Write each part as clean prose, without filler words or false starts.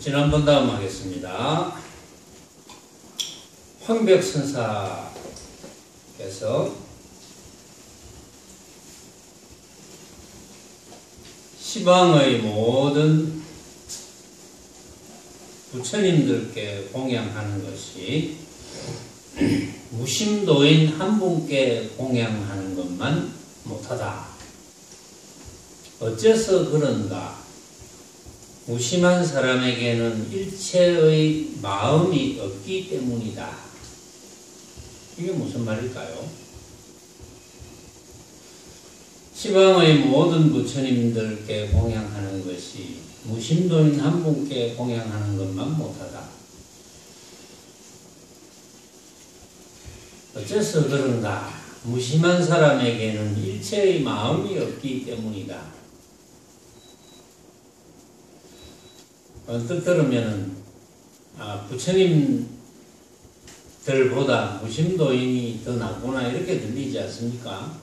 지난번 다음 하겠습니다. 황백선사께서 시방의 모든 부처님들께 공양하는 것이 무심도인 한 분께 공양하는 것만 못하다. 어째서 그런가? 무심한 사람에게는 일체의 마음이 없기 때문이다. 이게 무슨 말일까요? 시방의 모든 부처님들께 공양하는 것이 무심도인 한 분께 공양하는 것만 못하다. 어째서 그런가? 무심한 사람에게는 일체의 마음이 없기 때문이다. 언뜻 들으면은 부처님들보다 무심도인이 더 낫구나 이렇게 들리지 않습니까?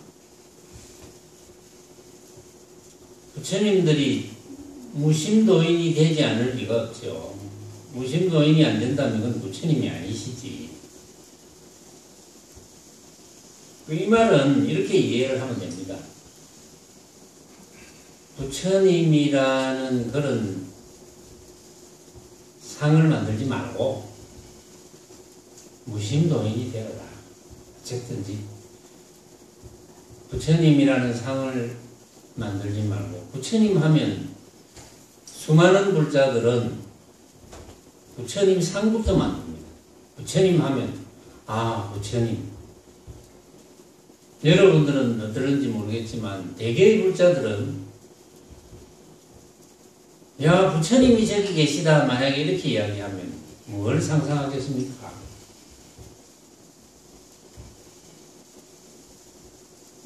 부처님들이 무심도인이 되지 않을 리가 없죠. 무심도인이 안 된다면 그건 부처님이 아니시지. 이 말은 이렇게 이해를 하면 됩니다. 부처님이라는 그런 상을 만들지 말고 무심도인이 되어라. 어쨌든지 부처님이라는 상을 만들지 말고, 부처님 하면 수많은 불자들은 부처님 상부터 만듭니다. 부처님 하면 부처님. 여러분들은 어떨는지 모르겠지만 대개의 불자들은 부처님이 저기 계시다 만약에 이렇게 이야기하면 뭘 상상하겠습니까?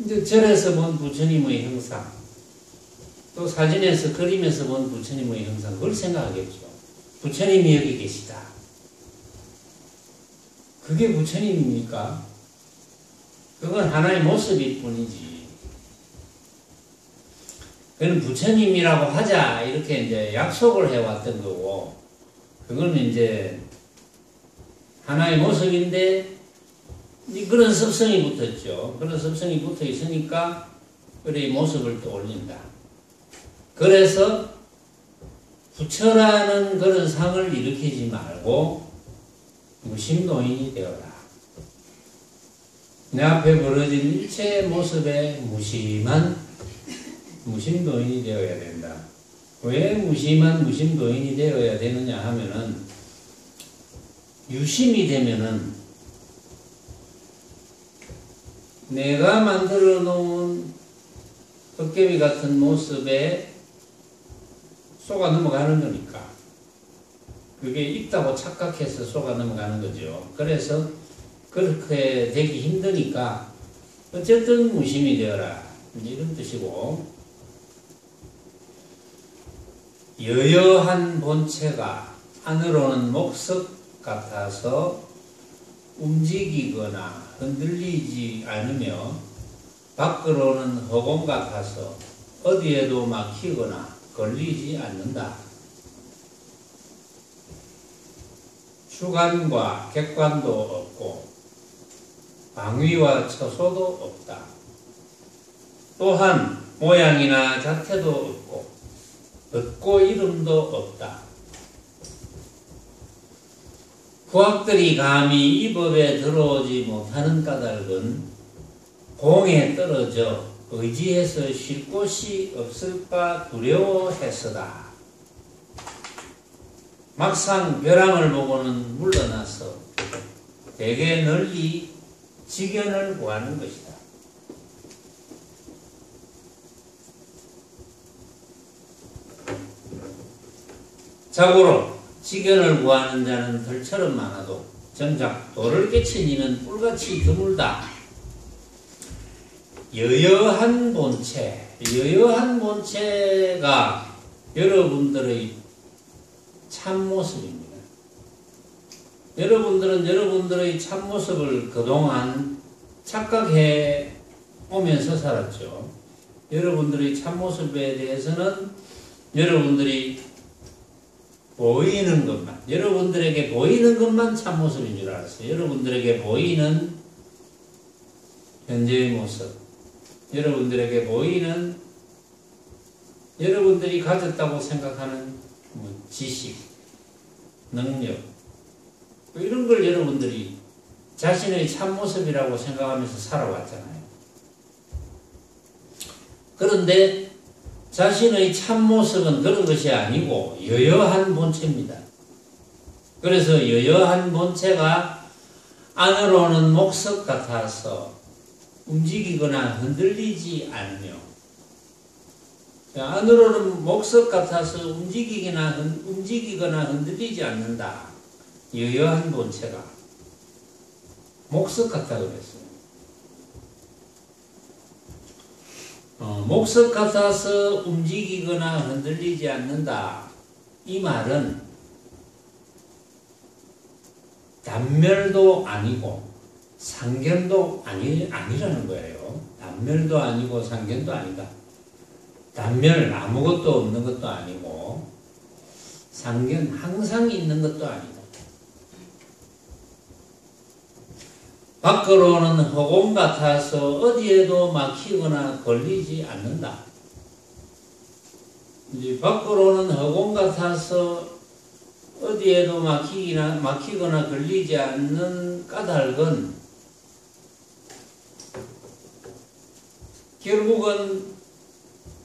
이제 절에서 본 부처님의 형상, 또 사진에서 그림에서 본 부처님의 형상, 그걸 생각하겠죠. 부처님이 여기 계시다. 그게 부처님입니까? 그건 하나의 모습일 뿐이지. 그건 부처님이라고 하자 이렇게 이제 약속을 해왔던 거고, 그건 이제 하나의 모습인데 그런 습성이 붙었죠. 그런 습성이 붙어 있으니까 그의 모습을 떠올린다. 그래서 부처라는 그런 상을 일으키지 말고 무심도인이 되어라. 내 앞에 벌어진 일체의 모습에 무심도인이 되어야 된다. 왜 무심도인이 되어야 되느냐 하면은, 유심이 되면은 내가 만들어 놓은 헛개비 같은 모습에 속아 넘어가는 거니까. 그게 있다고 착각해서 속아 넘어가는 거죠. 그래서 그렇게 되기 힘드니까 어쨌든 무심이 되어라, 이런 뜻이고, 여여한 본체가 안으로는 목석 같아서 움직이거나 흔들리지 않으며 밖으로는 허공 같아서 어디에도 막히거나 걸리지 않는다. 주관과 객관도 없고 방위와 처소도 없다. 또한 모양이나 자태도 없고 얻고 이름도 없다. 후학들이 감히 이 법에 들어오지 못하는 까닭은 공에 떨어져 의지해서 쉴 곳이 없을까 두려워해서다. 막상 벼랑을 보고는 물러나서 대개 널리 직연을 구하는 것이다. 자고로 직연을 구하는 자는 들처럼 많아도 정작 도를 깨친 이는 뿔같이 드물다. 여여한 본체가 여러분들의 참모습입니다. 여러분들은 여러분들의 참모습을 그동안 착각해 오면서 살았죠. 여러분들의 참모습에 대해서는 여러분들이 보이는 것만, 여러분들에게 보이는 것만 참모습인 줄 알았어요. 여러분들에게 보이는 현재의 모습, 여러분들에게 보이는 여러분들이 가졌다고 생각하는 지식, 능력, 이런 걸 여러분들이 자신의 참모습이라고 생각하면서 살아왔잖아요. 그런데 자신의 참모습은 그런 것이 아니고 여여한 본체입니다. 그래서 여여한 본체가 안으로는 목석 같아서 움직이거나 흔들리지 않으며, 안으로는 목석 같아서 움직이거나 흔들리지 않는다. 여여한 본체가 목석 같다 그랬어요. 목석 같아서 움직이거나 흔들리지 않는다. 이 말은 단멸도 아니고 상견도 아니라는 거예요. 단멸도 아니고 상견도 아니다. 단멸, 아무것도 없는 것도 아니고, 상견, 항상 있는 것도 아니다. 밖으로는 허공 같아서 어디에도 막히거나 걸리지 않는다. 이제 밖으로는 허공 같아서 어디에도 막히거나 걸리지 않는 까닭은 결국은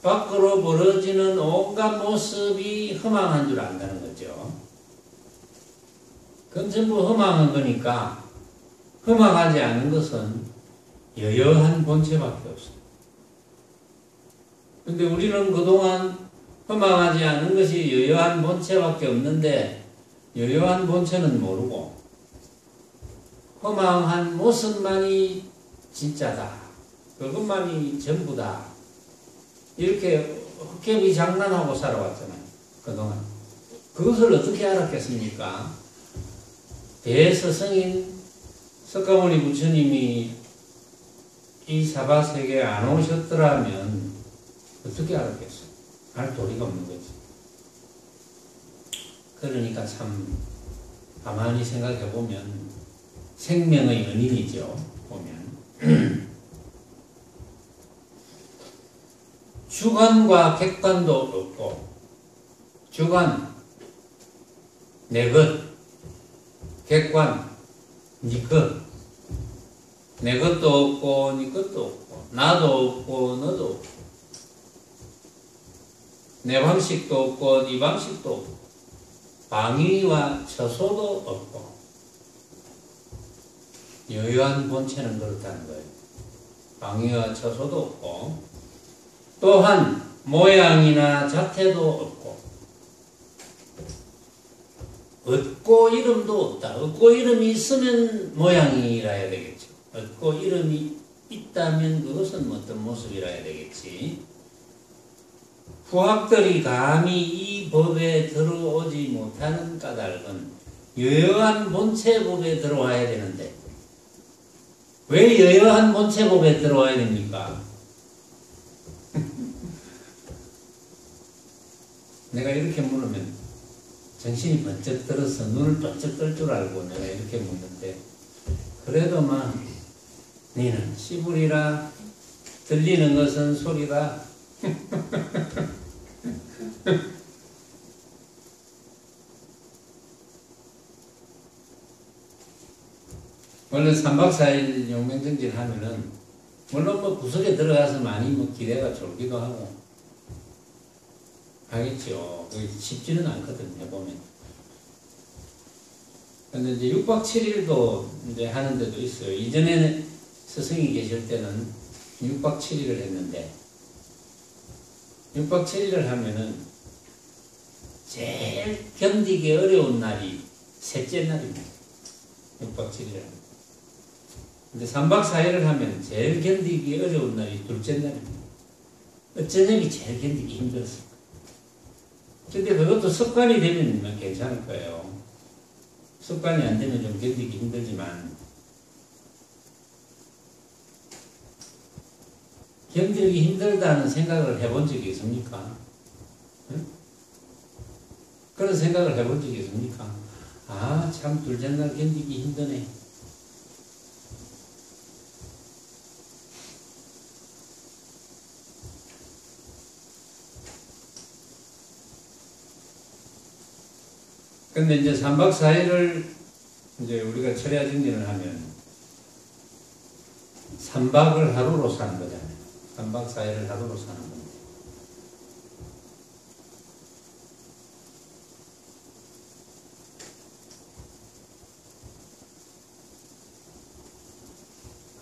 밖으로 벌어지는 온갖 모습이 허망한 줄 안다는 거죠. 그건 전부 허망한 거니까 허망하지 않은 것은 여여한 본체밖에 없어요. 근데 우리는 그동안 허망하지 않은 것이 여여한 본체밖에 없는데 여여한 본체는 모르고 허망한 모습만이 진짜다. 그것만이 전부다. 이렇게 헛개비 장난하고 살아왔잖아요. 그동안. 그것을 어떻게 알았겠습니까? 대스승인 석가모니 부처님이 이 사바세계에 안 오셨더라면 어떻게 알았겠어요? 알 도리가 없는 거지. 그러니까 참 가만히 생각해 보면 생명의 은인이죠. 보면 주관과 객관도 없고, 주관 내 것, 객관 네 것, 내 것도 없고 네 것도 없고, 나도 없고 너도 없고, 내 방식도 없고 네 방식도 없고, 방위와 처소도 없고, 여여한 본체는 그렇다는 거예요. 방위와 처소도 없고, 또한 모양이나 자태도 없고, 없고 이름도 없다. 없고 이름이 있으면 모양이라 해야 되겠죠. 없고 이름이 있다면 그것은 어떤 모습이라 해야 되겠지. 후학들이 감히 이 법에 들어오지 못하는 까닭은 여여한 본체법에 들어와야 되는데, 왜 여여한 본체법에 들어와야 됩니까? 내가 이렇게 물으면 정신이 번쩍 들어서 눈을 번쩍 뜰 줄 알고 내가 이렇게 묻는데, 그래도 막 니는 씨부리라, 들리는 것은 소리다. 원래 3박 4일 용맹정진 하면은 물론 뭐 구석에 들어가서 많이 뭐 기대가 졸기도 하고 하겠죠. 그게 쉽지는 않거든, 해보면. 근데 이제 6박 7일도 이제 하는 데도 있어요. 이전에는 스승이 계실 때는 6박 7일을 했는데, 6박 7일을 하면은 제일 견디기 어려운 날이 셋째 날입니다. 6박 7일을 하면. 근데 3박 4일을 하면 제일 견디기 어려운 날이 둘째 날입니다. 어째 점이 제일 견디기 힘들었어요. 근데 그것도 습관이 되면 괜찮을 거예요. 습관이 안 되면 좀 견디기 힘들지만, 견디기 힘들다는 생각을 해본 적이 있습니까? 응? 그런 생각을 해본 적이 있습니까? 아, 참 둘째 날 견디기 힘드네. 근데 이제 3박 4일을 이제 우리가 철야 정진을 하면 3박을 하루로 사는 거잖아요. 3박 4일을 하루로 사는 건데.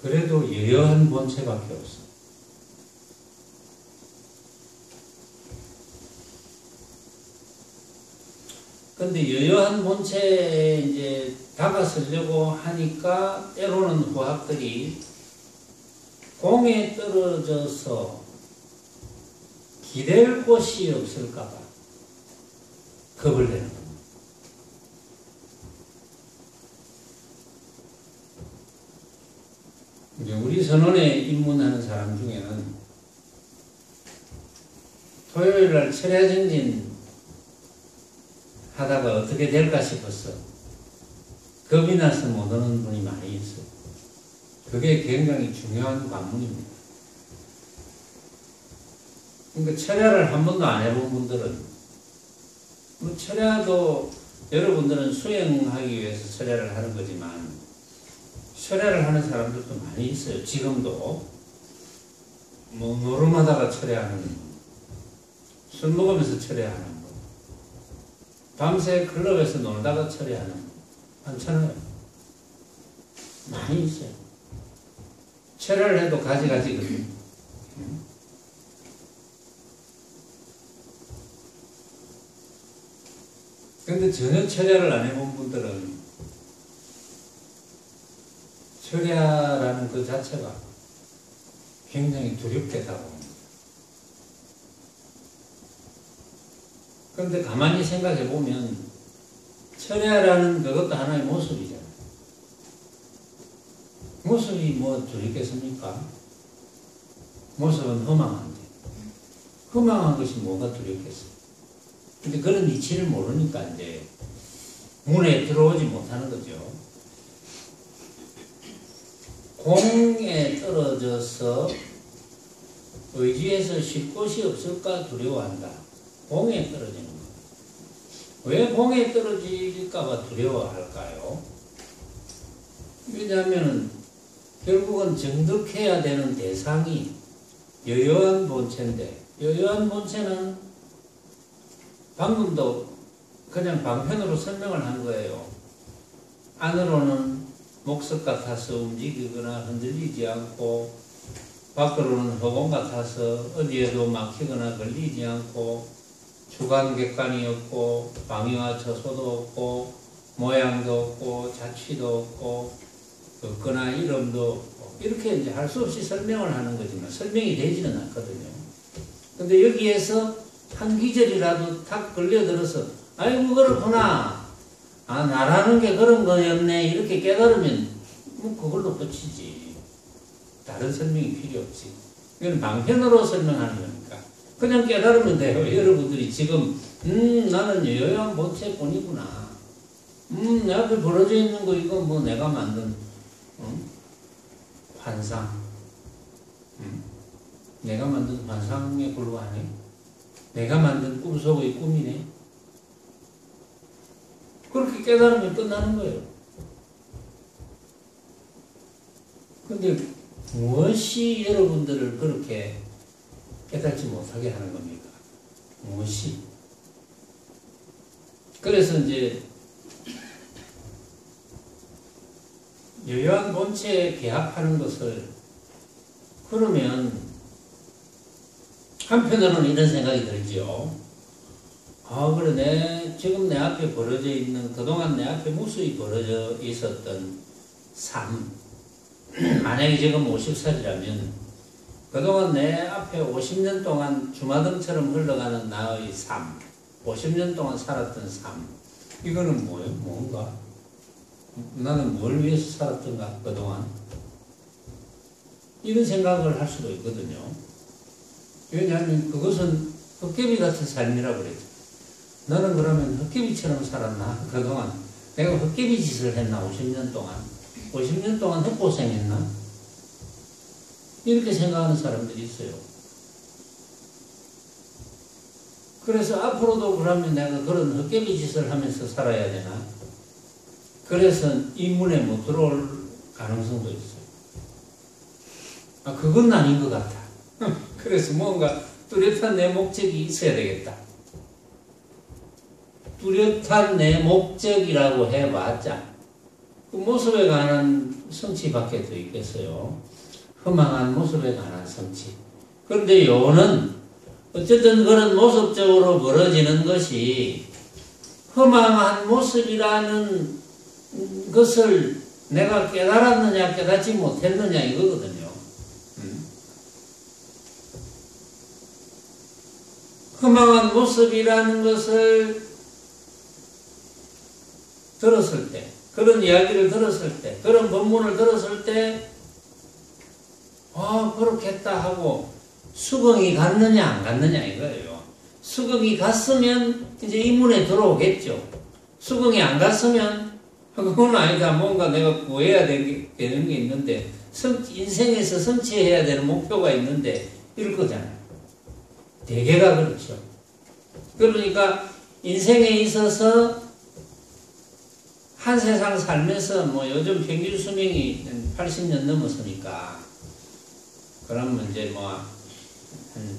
그래도 여여한 본체밖에 없어. 근데 여여한 본체에 이제 다가서려고 하니까 때로는 후학들이 공에 떨어져서 기댈 곳이 없을까봐 겁을 내는 겁니다. 이제 우리 선원에 입문하는 사람 중에는 토요일날 철야정진 하다가 어떻게 될까 싶었어. 겁이 나서 못 오는 분이 많이 있어. 그게 굉장히 중요한 관문입니다. 그러니까 철야를 한 번도 안 해본 분들은, 뭐 철야도 여러분들은 수행하기 위해서 철야를 하는 거지만 철야를 하는 사람들도 많이 있어요. 지금도 뭐 노름하다가 철야하는 분, 술 먹으면서 철야하는 분, 밤새 클럽에서 놀다가 철야하는 분 많잖아요. 많이 있어요. 철야를 해도 가지가지거든요. 근데 전혀 철야를 안 해본 분들은 철야라는 그 자체가 굉장히 두렵게 다가옵니다. 그런데 가만히 생각해 보면 철야라는 그것도 하나의 모습이잖아요. 모습이 뭐 두렵겠습니까? 모습은 허망한데 허망한 것이 뭐가 두렵겠어요? 근데 그런 이치를 모르니까 이제 문에 들어오지 못하는 거죠. 공에 떨어져서 의지에서 쉴 곳이 없을까 두려워한다. 공에 떨어지는 거. 왜 공에 떨어질까봐 두려워할까요? 왜냐하면 결국은 정득해야 되는 대상이 여여한 본체인데, 여여한 본체는 방금도 그냥 방편으로 설명을 한 거예요. 안으로는 목석 같아서 움직이거나 흔들리지 않고, 밖으로는 허공 같아서 어디에도 막히거나 걸리지 않고, 주관 객관이 없고, 방위와 처소도 없고, 모양도 없고, 자취도 없고, 없거나 이름도 없고, 이렇게 이제 할 수 없이 설명을 하는 거지만 설명이 되지는 않거든요. 근데 여기에서 한 기절이라도 탁 걸려들어서 아이고 그렇구나, 아 나라는 게 그런 거였네, 이렇게 깨달으면 뭐 그걸로 끝이지. 다른 설명이 필요 없지. 이건 방편으로 설명하는 거니까 그냥 깨달으면 돼요. 여러분들이 지금 나는 여여한 본체뿐이구나, 내 앞에 벌어져 있는 거 이거 뭐 내가 만든 환상, 내가 만든 환상에 불과하네, 내가 만든 꿈속의 꿈이네. 그렇게 깨달으면 끝나는 거예요. 근데 무엇이 여러분들을 그렇게 깨닫지 못하게 하는 겁니까? 무엇이? 그래서 이제 여여한 본체에 개합하는 것을, 그러면 한편으로는 이런 생각이 들죠. 아 그래, 지금 내 앞에 벌어져 있는, 그동안 내 앞에 무수히 벌어져 있었던 삶, 만약에 지금 50살이라면 그동안 내 앞에 50년 동안 주마등처럼 흘러가는 나의 삶, 50년 동안 살았던 삶, 이거는 뭐예요? 뭔가? 나는 뭘 위해서 살았던가 그동안? 이런 생각을 할 수도 있거든요. 왜냐하면 그것은 헛개비 같은 삶이라고 그랬죠. 너는 그러면 헛개비처럼 살았나? 그동안 내가 헛개비 짓을 했나? 50년 동안 50년 동안 헛고생했나? 이렇게 생각하는 사람들이 있어요. 그래서 앞으로도 그러면 내가 그런 헛개비 짓을 하면서 살아야 되나? 그래서 이 문에 못 들어올 가능성도 있어요. 그건 아닌 것 같아. 그래서 뭔가 뚜렷한 내 목적이 있어야 되겠다. 뚜렷한 내 목적이라고 해봤자 그 모습에 관한 성취밖에 더 있겠어요. 허망한 모습에 관한 성취. 그런데 요는 어쨌든 그런 모습적으로 벌어지는 것이 허망한 모습이라는 것을 내가 깨달았느냐 깨닫지 못했느냐 이거거든요. 허망한 모습이라는 것을 들었을 때, 그런 이야기를 들었을 때, 그런 본문을 들었을 때, 그렇겠다 하고 수긍이 갔느냐 안 갔느냐 이거예요. 수긍이 갔으면 이제 이 문에 들어오겠죠. 수긍이 안 갔으면 그건 아니다. 뭔가 내가 구해야 되는 게 있는데, 인생에서 성취해야 되는 목표가 있는데 이럴 거잖아요. 대개가 그렇죠. 그러니까 인생에 있어서 한 세상 살면서 뭐 요즘 평균 수명이 80년 넘었으니까 그러면 이제 뭐 한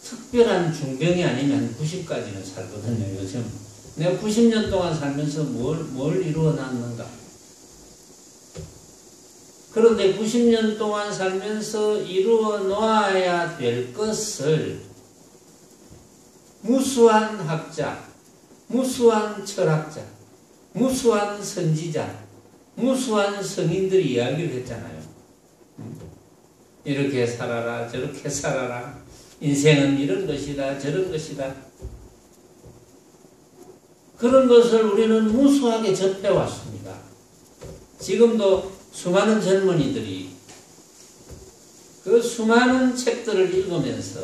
특별한 중병이 아니면 한 90까지는 살거든요. 요즘 내가 90년 동안 살면서 뭘 이루어 놨는가. 그런데 90년 동안 살면서 이루어 놓아야 될 것을 무수한 학자, 무수한 철학자, 무수한 선지자, 무수한 성인들이 이야기를 했잖아요. 이렇게 살아라, 저렇게 살아라, 인생은 이런 것이다, 저런 것이다. 그런 것을 우리는 무수하게 접해왔습니다. 지금도 수많은 젊은이들이 그 수많은 책들을 읽으면서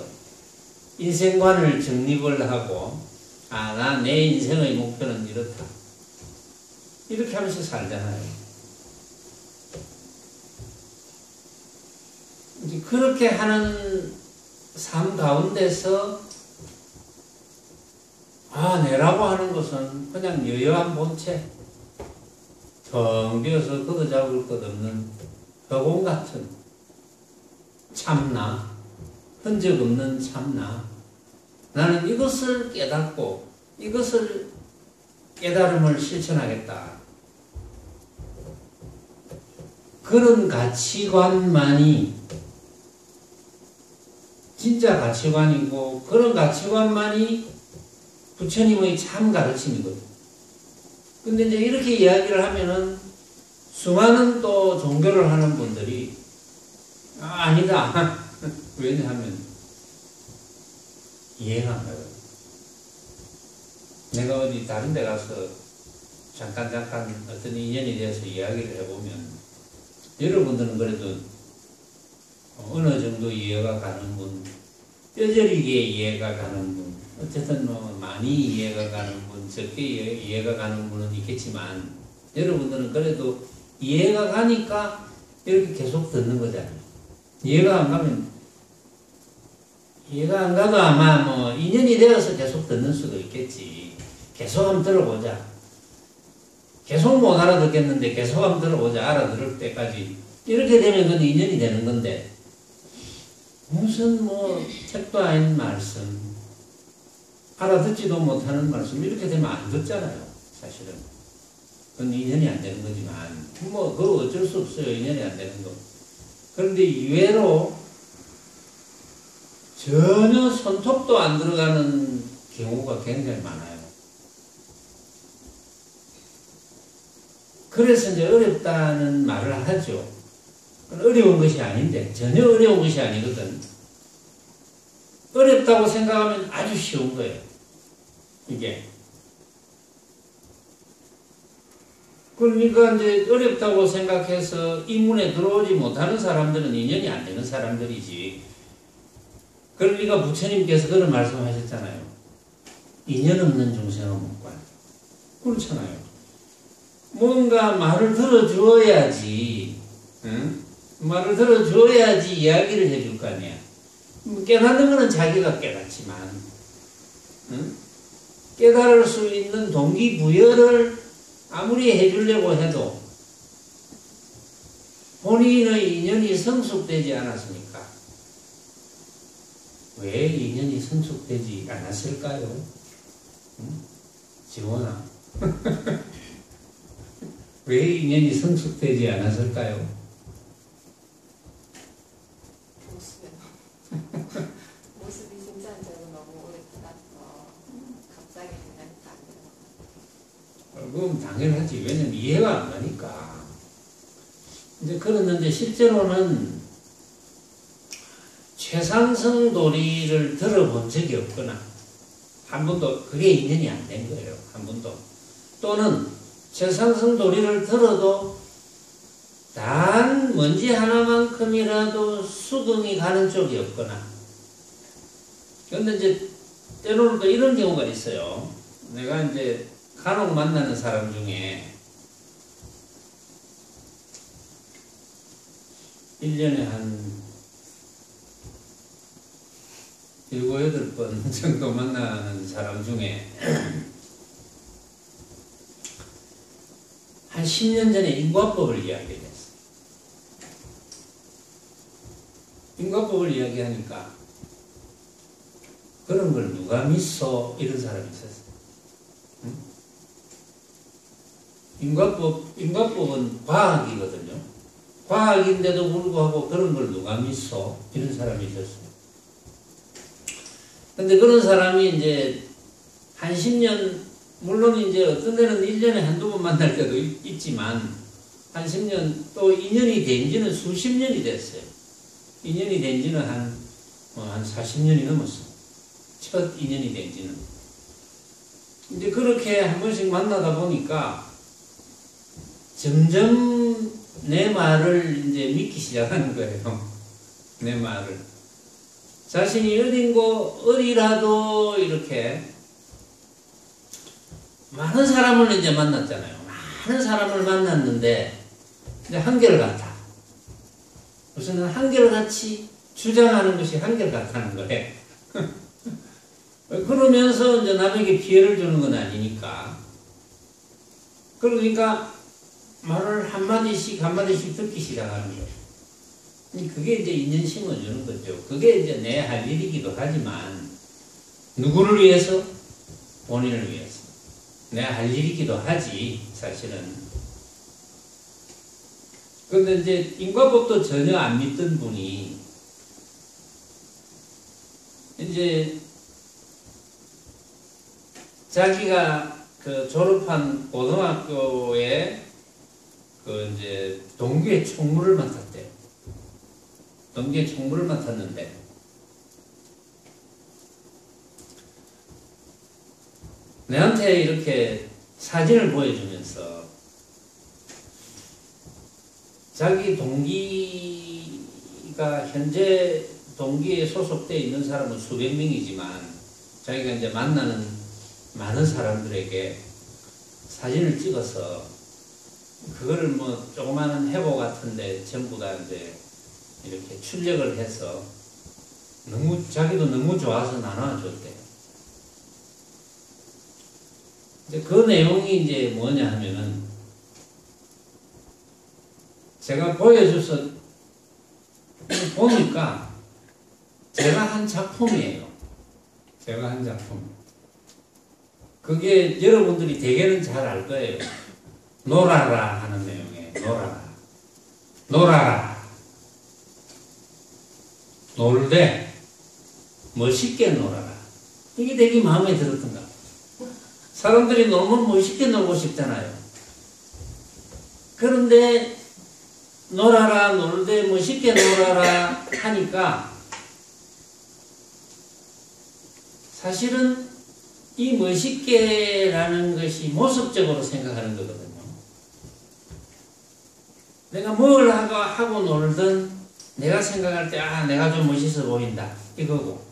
인생관을 정립을 하고 나 내 인생의 목표는 이렇다. 이렇게 하면서 살잖아요. 이제 그렇게 하는 삶 가운데서 내라고 하는 것은 그냥 여여한 본체, 텅 비어서 걷어잡을 것 없는 허공 같은 참나, 흔적 없는 참나. 나는 이것을 깨닫고 이것을 깨달음을 실천하겠다. 그런 가치관만이 진짜 가치관이고 그런 가치관만이 부처님의 참 가르침이거든. 근데 이제 이렇게 이야기를 하면은 수많은 또 종교를 하는 분들이 아니다. 왜냐하면 이해가 안 가요. 내가 어디 다른 데 가서 잠깐 어떤 인연이 되어서 이야기를 해보면 여러분들은 그래도 어느 정도 이해가 가는 분, 뼈저리게 이해가 가는 분, 어쨌든 뭐 많이 이해가 가는 분, 적게 이해가 가는 분은 있겠지만 여러분들은 그래도 이해가 가니까 이렇게 계속 듣는 거잖아요. 이해가 안 가도 아마 뭐 인연이 되어서 계속 듣는 수도 있겠지. 계속 한번 들어보자. 계속 못 알아듣겠는데 계속 한번 들어보자. 알아들을 때까지. 이렇게 되면 그건 인연이 되는 건데 무슨 뭐 책도 아닌 말씀, 알아듣지도 못하는 말씀 이렇게 되면 안 듣잖아요. 사실은 그건 인연이 안 되는 거지만 뭐 그거 어쩔 수 없어요. 인연이 안 되는 거. 그런데 이외로 전혀 손톱도 안 들어가는 경우가 굉장히 많아요. 그래서 이제 어렵다는 말을 하죠. 어려운 것이 아닌데 전혀 어려운 것이 아니거든. 어렵다고 생각하면 아주 쉬운 거예요. 이게. 그러니까 이제 어렵다고 생각해서 이 문에 들어오지 못하는 사람들은 인연이 안 되는 사람들이지. 그러니까 부처님께서 그런 말씀하셨잖아요. 인연 없는 중생은 못 가요. 그렇잖아요. 뭔가 말을 들어주어야지, 응? 말을 들어줘야지 이야기를 해줄 거 아니야. 깨닫는 거는 자기가 깨닫지만, 응? 깨달을 수 있는 동기부여를 아무리 해주려고 해도 본인의 인연이 성숙되지 않았으니까. 왜 인연이 성숙되지 않았을까요? 응? 지원아. 왜 인연이 성숙되지 않았을까요? 모습이 진짜 너무 오래 지나서 갑자기 그냥 안 그럼 당연하지. 왜냐면 이해가 안 가니까. 이제 그랬는데 실제로는 최상승 도리를 들어본 적이 없거나 한 번도 그게 인연이 안 된 거예요. 한 번도. 또는 최상승 도리를 들어도 단 먼지 하나만큼이라도 수긍이 가는 쪽이 없거나. 그런데 이제 때로는 또 이런 경우가 있어요. 내가 이제 간혹 만나는 사람 중에 1년에 한 7, 8번 정도 만나는 사람 중에 한 10년 전에 인과법을 이야기했어요. 인과법을 이야기하니까 그런 걸 누가 믿어? 이런 사람이 있었어요. 응? 인과법은 과학이거든요. 과학인데도 불구하고 그런 걸 누가 믿어? 이런 사람이 있었어요. 근데 그런 사람이 이제 한 10년, 물론 이제 어떤 데는 1년에 한두 번 만날 때도 있지만, 한 10년, 또 인연이 된 지는 수십 년이 됐어요. 인연이 된 지는 한 40년이 넘었어요. 첫 인연이 된 지는. 이제 그렇게 한 번씩 만나다 보니까 점점 내 말을 이제 믿기 시작하는 거예요. 내 말을. 자신이 어디라도 이렇게 많은 사람을 이제 만났잖아요. 많은 사람을 만났는데 이제 한결같아. 무슨 한결같이 주장하는 것이 한결같다는 거예요. 그러면서 이제 남에게 피해를 주는 건 아니니까. 그러니까 말을 한마디씩 듣기 시작하는 거예요. 그게 이제 인연 심어주는 거죠. 그게 이제 내 할 일이기도 하지만, 누구를 위해서? 본인을 위해서. 내 할 일이기도 하지, 사실은. 그런데 이제 인과법도 전혀 안 믿던 분이, 이제 자기가 그 졸업한 고등학교에 그 이제 동기의 총무를 맡았대요. 동기의 총무를 맡았는데, 내한테 이렇게 사진을 보여주면서 자기 동기가 현재 동기에 소속되어 있는 사람은 수백 명이지만 자기가 이제 만나는 많은 사람들에게 사진을 찍어서 그거를 뭐 조그마한 해보 같은데 전부 다 이제 이렇게 출력을 해서 자기도 너무 좋아서 나눠줬대요. 이제 그 내용이 이제 뭐냐 하면은 제가 보여줘서 보니까 제가 한 작품이에요. 제가 한 작품. 그게 여러분들이 대개는 잘 알 거예요. 놀아라 하는 내용이에요. 놀아라. 놀아라. 놀되 멋있게 놀아라. 이게 되게 마음에 들었던가. 사람들이 놀면 멋있게 놀고 싶잖아요. 그런데 놀아라, 놀되 멋있게 놀아라 하니까 사실은 이 멋있게라는 것이 모습적으로 생각하는 거거든요. 내가 뭘 하고 놀든 내가 생각할 때 내가 좀 멋있어 보인다 이거고,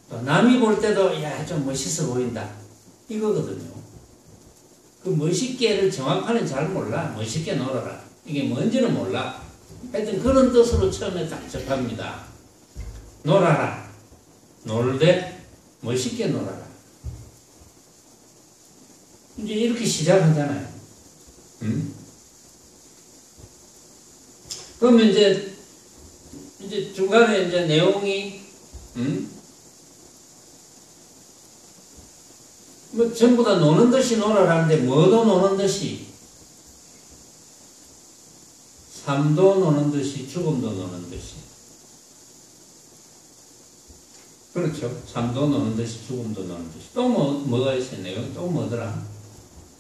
또 남이 볼 때도 야, 좀 멋있어 보인다. 이거거든요. 그 멋있게를 정확하게는 잘 몰라. 멋있게 놀아라. 이게 뭔지는 몰라. 하여튼 그런 뜻으로 처음에 딱 접합니다. 놀아라. 놀되 멋있게 놀아라. 이제 이렇게 시작하잖아요. 그러면 이제 중간에 이제 내용이, 뭐 전부 다 노는 듯이 놀아라는데 뭐도 노는 듯이, 삶도 노는 듯이, 죽음도 노는 듯이. 그렇죠. 삶도 노는 듯이, 죽음도 노는 듯이. 또 뭐가 있어요? 내용 또 뭐더라?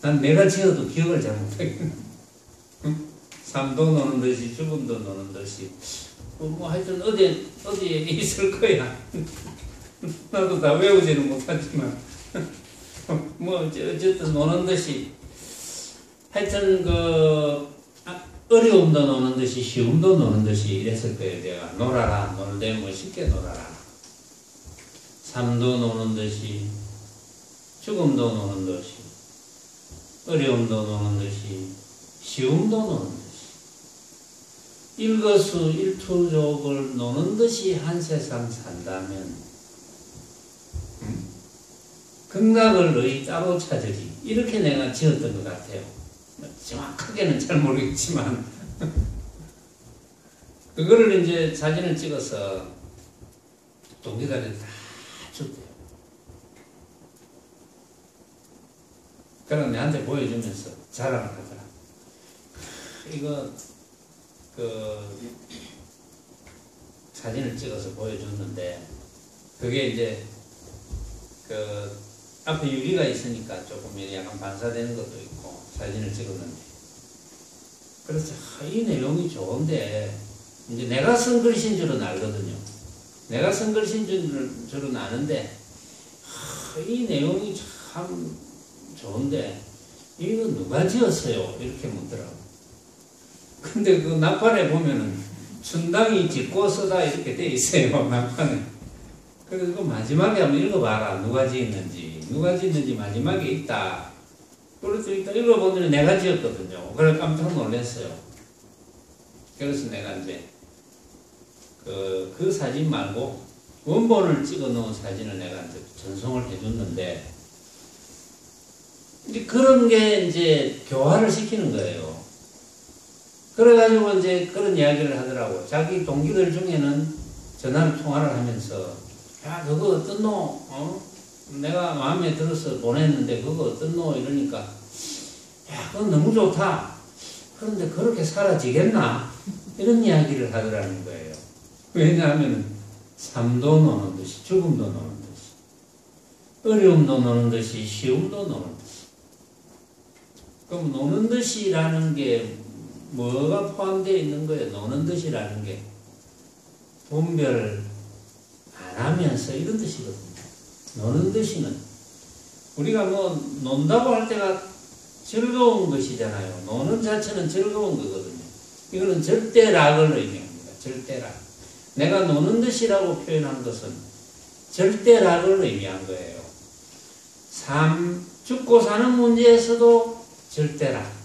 난 내가 지어도 기억을 잘 못하겠네. 삶도 노는 듯이, 죽음도 노는 듯이. 뭐 하여튼 어디에 있을 거야. 나도 다 외우지는 못하지만. 뭐 어쨌든 노는 듯이. 하여튼 어려움도 노는 듯이, 쉬움도 노는 듯이 이랬을 거예요. 내가 놀아라. 놀되 멋있게 놀아라. 삶도 노는 듯이, 죽음도 노는 듯이, 어려움도 노는 듯이, 쉬움도 노는 듯이, 일거수일투족을 노는 듯이 한 세상 산다면 극락을 너희 따로 찾으리. 이렇게 내가 지었던 것 같아요. 정확하게는 잘 모르겠지만 그거를 이제 사진을 찍어서 동기들한테 다 줬대요. 그럼 내한테 보여주면서 자랑을 하더라. 이거 사진을 찍어서 보여줬는데 그게 이제 앞에 유리가 있으니까 조금 약간 반사되는 것도 있고 사진을 찍었는데 그래서 이 내용이 좋은데 이제 내가 쓴 글씨인 줄은 알거든요. 내가 쓴 글씨인 줄은 아는데 이 내용이 참 좋은데 이거 누가 지었어요? 이렇게 묻더라고. 근데 그 nap판에 보면은 춘당이 짓고 쓰다 이렇게 돼 있어요. nap판에. 그래서 그 마지막에 한번 읽어봐라. 누가 지었는지 마지막에 있다. 그래서 일단 읽어보면 내가 지었거든요. 그래서 깜짝 놀랐어요. 그래서 내가 이제 그 사진 말고 원본을 찍어 놓은 사진을 내가 이제 전송을 해줬는데 이제 그런 게 이제 교화를 시키는 거예요. 그래가지고 이제 그런 이야기를 하더라고. 자기 동기들 중에는 전화를 통화를 하면서 야 그거 어떤 노? 내가 마음에 들어서 보냈는데 그거 어떤 노? 이러니까 야 그건 너무 좋다. 그런데 그렇게 사라지겠나? 이런 이야기를 하더라는 거예요. 왜냐하면 삶도 노는 듯이 죽음도 노는 듯이 어려움도 노는 듯이 쉬움도 노는 듯이. 그럼 노는 듯이라는 게 뭐가 포함되어 있는 거예요? 노는 듯이라는 게 분별 안 하면서 이런 뜻이거든요. 노는 듯이는 우리가 뭐 논다고 할 때가 즐거운 것이잖아요. 노는 자체는 즐거운 거거든요. 이거는 절대락을 의미합니다. 절대락. 내가 노는 듯이라고 표현한 것은 절대락을 의미한 거예요. 죽고 사는 문제에서도 절대락.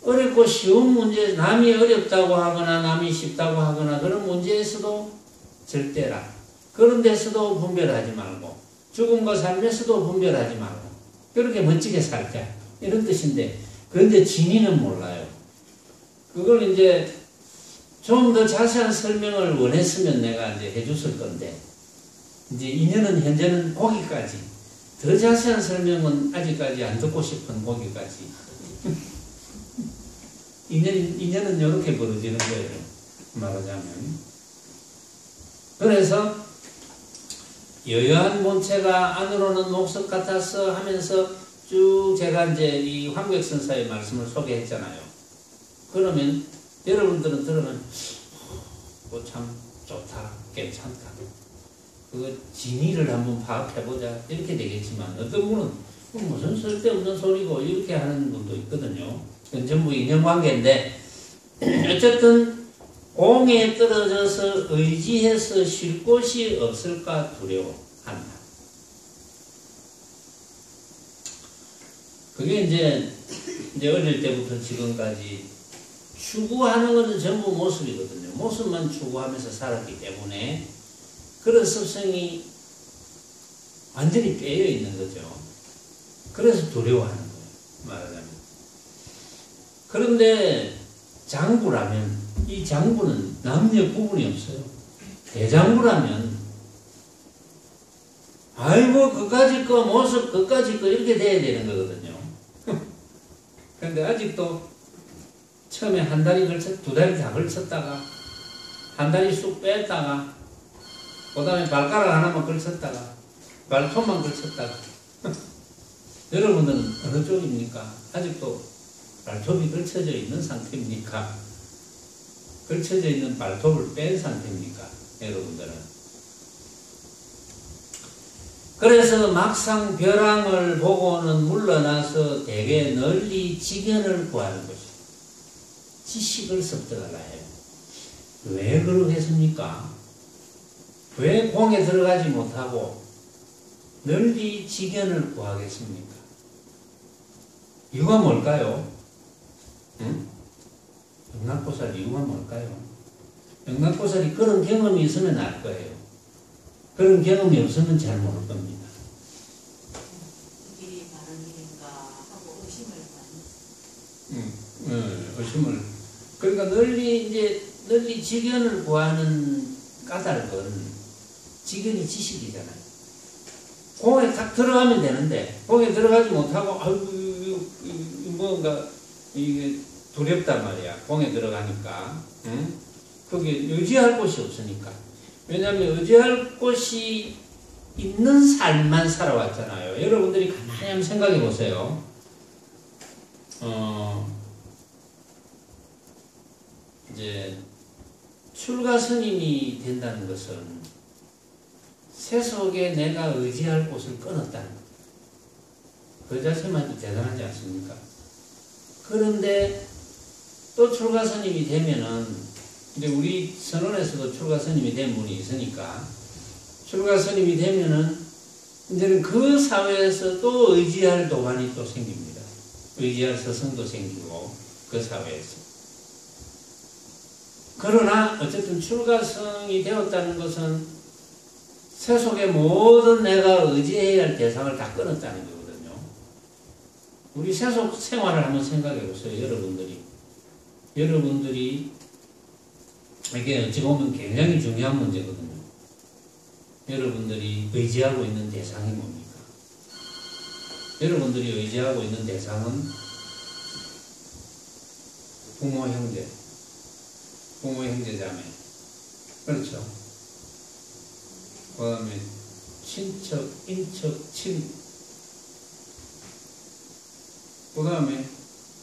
어렵고 쉬운 문제, 남이 어렵다고 하거나 남이 쉽다고 하거나 그런 문제에서도 절대락. 그런 데서도 분별하지 말고 죽음과 삶에서도 분별하지 말고 그렇게 멋지게 살자. 이런 뜻인데 그런데 진의는 몰라요. 그걸 이제 좀 더 자세한 설명을 원했으면 내가 이제 해줬을 건데 이제 인연은 현재는 거기까지. 더 자세한 설명은 아직까지 안 듣고 싶은 거기까지. 인연은 이렇게 벌어지는 거예요. 말하자면. 그래서 여여한 본체가 안으로는 목석 같아서 하면서 쭉 제가 이제 이 황백선사의 말씀을 소개했잖아요. 그러면 여러분들은 들으면 참 좋다, 괜찮다. 그거 진의를 한번 파악해보자 이렇게 되겠지만 어떤 분은 무슨 쓸데없는 소리고 이렇게 하는 분도 있거든요. 그건 전부 인연관계인데 어쨌든 옹에 떨어져서 의지해서 쉴 곳이 없을까 두려워한다. 그게 이제 어릴 때부터 지금까지 추구하는 것은 전부 모습이거든요. 모습만 추구하면서 살았기 때문에 그런 습성이 완전히 깨어 있는 거죠. 그래서 두려워하는 거예요. 말하자면. 그런데 장구라면 이 장구는 남녀 구분이 없어요. 대장구라면 아이고 그까짓 거 모습 그까짓 거 이렇게 돼야 되는 거거든요. 그런데 아직도 처음에 한 다리 걸쳤, 두 다리 다 걸쳤다가 한 다리 쑥 뺐다가 그 다음에 발가락 하나만 걸쳤다가 발톱만 걸쳤다가 여러분들은 어느 쪽입니까? 아직도 발톱이 걸쳐져 있는 상태입니까? 걸쳐져 있는 발톱을 뺀 상태입니까? 여러분들은. 그래서 막상 벼랑을 보고는 물러나서 대개 널리 지견을 구하는 것이죠. 지식을 습득하라 해요. 왜 그러겠습니까? 왜 공에 들어가지 못하고 널리 지견을 구하겠습니까? 이유가 뭘까요? 응? 영락보살 이유가 뭘까요? 영락보살이 그런 경험이 있으면 알 거예요. 그런 경험이 없으면 잘 모를 겁니다. 일이 바른 일인가 하고 의심을 많이 했어요. 의심을. 그러니까 널리 지견을 구하는 까닭은 지견이 지식이잖아요. 공에 딱 들어가면 되는데 공에 들어가지 못하고 아이고 뭔가 이게 두렵단 말이야. 공에 들어가니까. 응? 거기에 의지할 곳이 없으니까. 왜냐하면 의지할 곳이 있는 삶만 살아왔잖아요. 여러분들이 가만히 한번 생각해 보세요. 이제 출가 스님이 된다는 것은 세속에 내가 의지할 곳을 끊었다는 것. 그 자체만 대단하지 않습니까? 그런데 또 출가 스님이 되면은 근데 우리 선원에서도 출가 스님이 된 분이 있으니까 출가 스님이 되면은 이제는 그 사회에서 또 의지할 도반이 또 생깁니다. 의지할 스승도 생기고 그 사회에서. 그러나 어쨌든 출가성이 되었다는 것은 세속의 모든 내가 의지해야 할 대상을 다 끊었다는 거거든요. 우리 세속 생활을 한번 생각해 보세요. 여러분들이 이게 어찌 보면 굉장히 중요한 문제거든요. 여러분들이 의지하고 있는 대상이 뭡니까? 여러분들이 의지하고 있는 대상은 부모, 형제, 자매. 그렇죠. 그 다음에 친척, 인척, 친. 그 다음에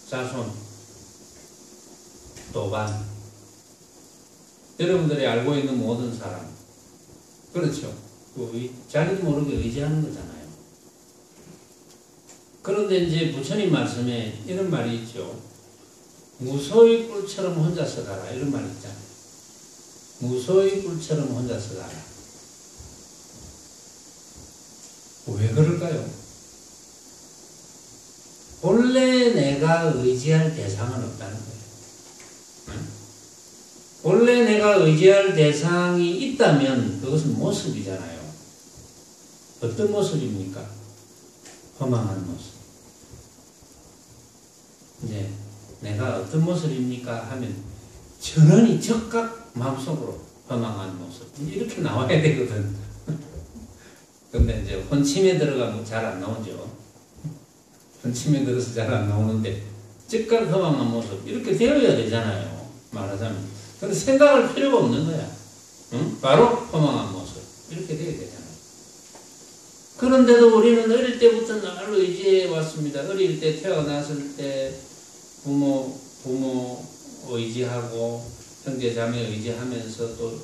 자손, 도반. 여러분들이 알고 있는 모든 사람. 그렇죠. 자기도 모르게 의지하는 거잖아요. 그런데 이제 부처님 말씀에 이런 말이 있죠. 무소의 꿀처럼 혼자서 가라. 이런 말 있잖아요. 무소의 꿀처럼 혼자서 가라. 왜 그럴까요? 본래 내가 의지할 대상은 없다는 거예요. 응? 본래 내가 의지할 대상이 있다면 그것은 모습이잖아요. 어떤 모습입니까? 허망한 모습. 이제 내가 어떤 모습입니까? 하면 전원이 적각 마음속으로 허망한 모습. 이렇게 나와야 되거든. 근데 이제 혼침에 들어가면 잘 안 나오죠. 혼침에 들어서 잘 안 나오는데 즉각 허망한 모습 이렇게 되어야 되잖아요. 말하자면. 근데 생각할 필요가 없는 거야. 응? 바로 허망한 모습 이렇게 되어야 되잖아요. 그런데도 우리는 어릴 때부터 늘 의지해 왔습니다. 어릴 때 태어났을 때 부모 의지하고 형제 자매 의지하면서 또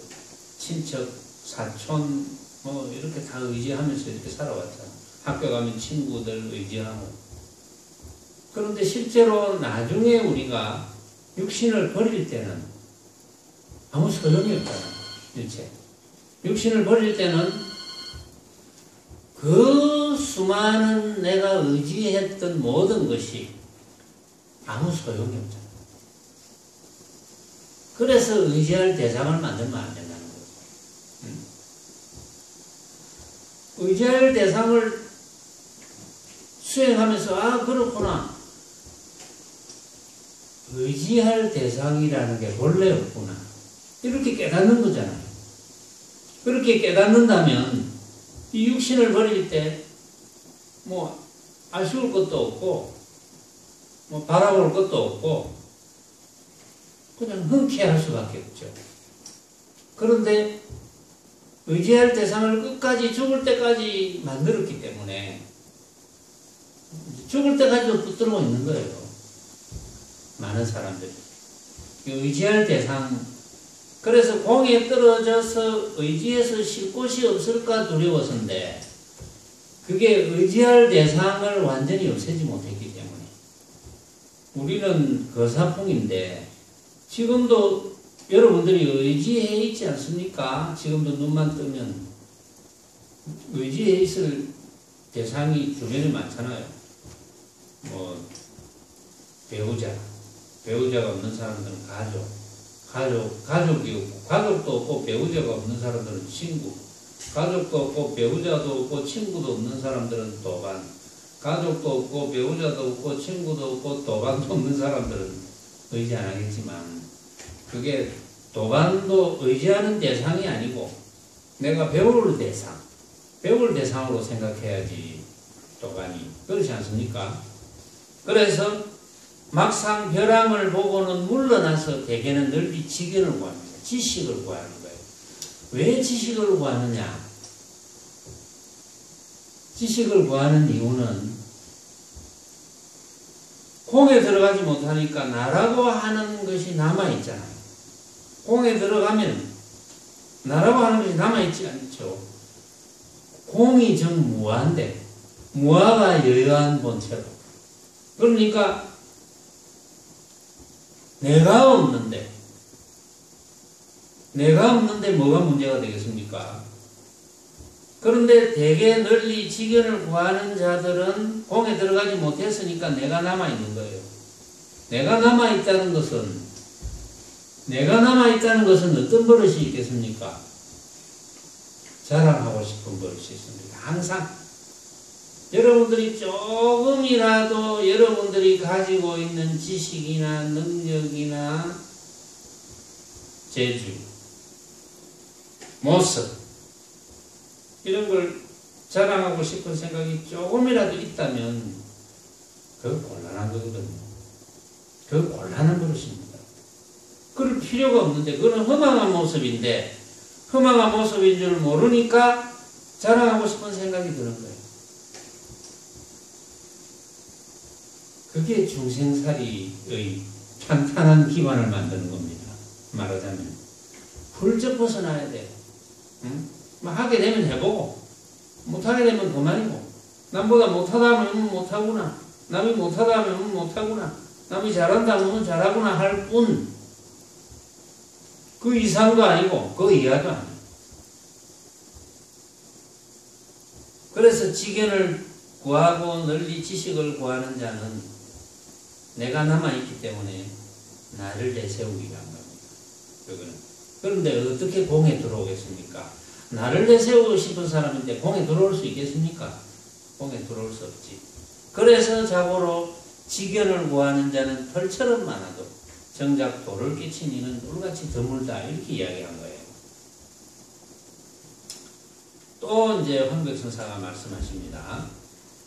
친척 사촌 뭐 이렇게 다 의지하면서 이렇게 살아왔잖아요. 학교 가면 친구들 의지하고. 그런데 실제로 나중에 우리가 육신을 버릴 때는 아무 소용이 없잖아. 일체. 육신을 버릴 때는 그 수많은 내가 의지했던 모든 것이 아무 소용이 없잖아. 그래서 의지할 대상을 만들면 안 된다는 거죠. 의지할 대상을 수행하면서 아 그렇구나. 의지할 대상이라는 게 본래 없구나. 이렇게 깨닫는 거잖아요. 그렇게 깨닫는다면 이 육신을 버릴 때 뭐 아쉬울 것도 없고 뭐 바라볼 것도 없고 그냥 흔쾌할 수밖에 없죠. 그런데 의지할 대상을 끝까지 죽을 때까지 만들었기 때문에 죽을 때까지도 붙들고 있는 거예요. 많은 사람들이. 의지할 대상. 그래서 공에 떨어져서 의지해서 쉴 곳이 없을까 두려워서인데 그게 의지할 대상을 완전히 없애지 못했기 때문에 우리는 거사풍인데 지금도 여러분들이 의지해 있지 않습니까? 지금도 눈만 뜨면 의지해 있을 대상이 주변에 많잖아요. 뭐 배우자가 없는 사람들은 가족이 없고 가족도 없고 배우자가 없는 사람들은 친구, 가족도 없고 배우자도 없고 친구도 없는 사람들은 도반, 가족도 없고 배우자도 없고 친구도 없고 도반도 없는 사람들은 의지 안 하겠지만 그게 도반도 의지하는 대상이 아니고 내가 배울 대상으로 생각해야지 도반이. 그렇지 않습니까? 그래서 막상 벼랑을 보고는 물러나서 대개는 널리 지견을 구합니다. 지식을 구하는 거예요. 왜 지식을 구하느냐? 지식을 구하는 이유는 공에 들어가지 못하니까 나라고 하는 것이 남아있잖아요. 공에 들어가면 나라고 하는 것이 남아있지 않죠. 공이 정 무아인데 무아가 여여한 본체로. 그러니까 내가 없는데 뭐가 문제가 되겠습니까? 그런데 대개 널리 지견을 구하는 자들은 공에 들어가지 못했으니까 내가 남아있는 거예요. 내가 남아있다는 것은 어떤 버릇이 있겠습니까? 자랑하고 싶은 버릇이 있습니다. 항상 여러분들이 조금이라도 여러분들이 가지고 있는 지식이나 능력이나 재주, 모습 이런 걸 자랑하고 싶은 생각이 조금이라도 있다면 그건 곤란한 거거든요. 그건 곤란한 버릇입니다. 그럴 필요가 없는데 그건 허망한 모습인데 허망한 모습인 줄 모르니까 자랑하고 싶은 생각이 드는 거예요. 그게 중생살이의 탄탄한 기반을 만드는 겁니다. 말하자면 훌쩍 벗어나야 돼요. 응? 하게 되면 해보고 못하게 되면 그만이고 남보다 못하다 하면 못하구나, 남이 못하다 하면 못하구나, 남이 잘한다 하면 잘하구나 할 뿐 그 이상도 아니고 그 이하도 아니고. 그래서 지견을 구하고 널리 지식을 구하는 자는 내가 남아있기 때문에 나를 내세우기가 한 겁니다. 그거는. 그런데 어떻게 공에 들어오겠습니까? 나를 내세우고 싶은 사람인데 공에 들어올 수 있겠습니까? 공에 들어올 수 없지. 그래서 자고로 지견을 구하는 자는 털처럼 많아도 정작 도를 끼친 이는 돌같이 드물다 이렇게 이야기한 거예요. 또 이제 황백선사가 말씀하십니다.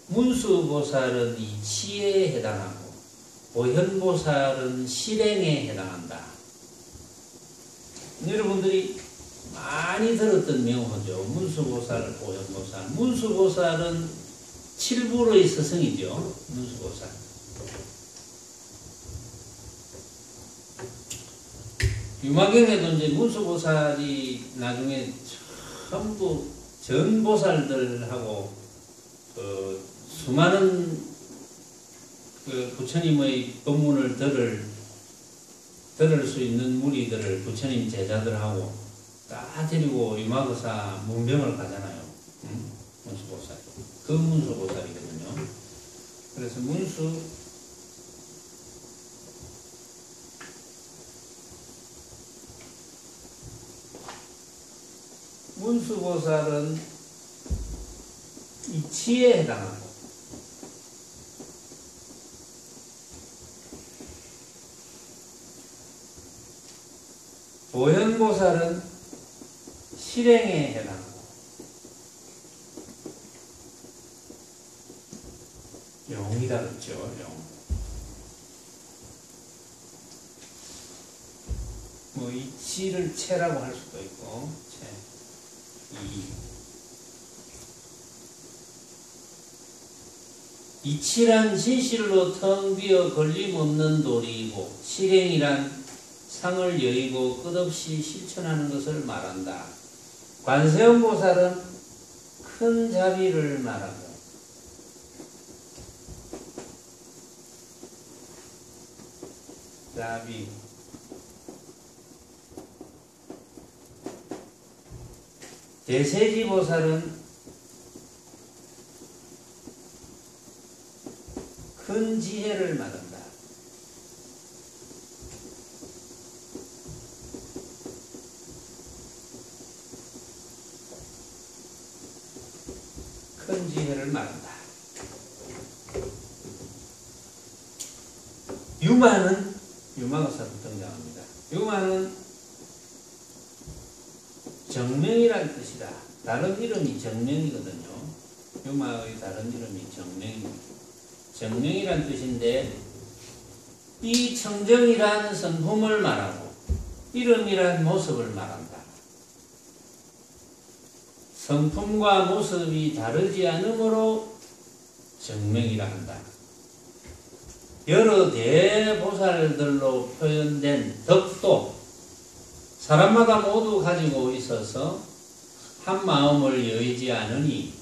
문수보살은 이치에 해당하고 보현보살은 실행에 해당한다. 여러분들이 많이 들었던 명호죠. 문수보살, 보현보살. 문수보살은 칠불의 스승이죠. 문수보살. 유마경에도 이제 문수보살이 나중에 전부 전 보살들하고 수많은 부처님의 법문을 들을 들을 수 있는 무리들을 부처님 제자들하고 다 데리고 유마거사 문병을 가잖아요. 문수보살. 그 문수보살이거든요. 그래서 문수보살은 이치에 해당하고, 보현보살은 실행에 해당하고, 용이다 그랬죠. 용. 뭐 이치를 체라고 할 수도 있고, 체. 이치란 진실로 텅 비어 걸림없는 도리이고, 실행이란 상을 여의고 끝없이 실천하는 것을 말한다. 관세음보살은 큰 자비를 말하고, 자비, 대세지보살은 큰 지혜를 말한다. 큰 지혜를 말한다. 유마는 유마거사로 등장합니다. 유마는 정명이란 뜻이다. 다른 이름이 정명이거든요. 유마의 다른 이름이 정명입니다. 정명이란 뜻인데, 이 청정이란 성품을 말하고 이름이란 모습을 말한다. 성품과 모습이 다르지 않으므로 정명이라 한다. 여러 대보살들로 표현된 덕도 사람마다 모두 가지고 있어서 한 마음을 여의지 않으니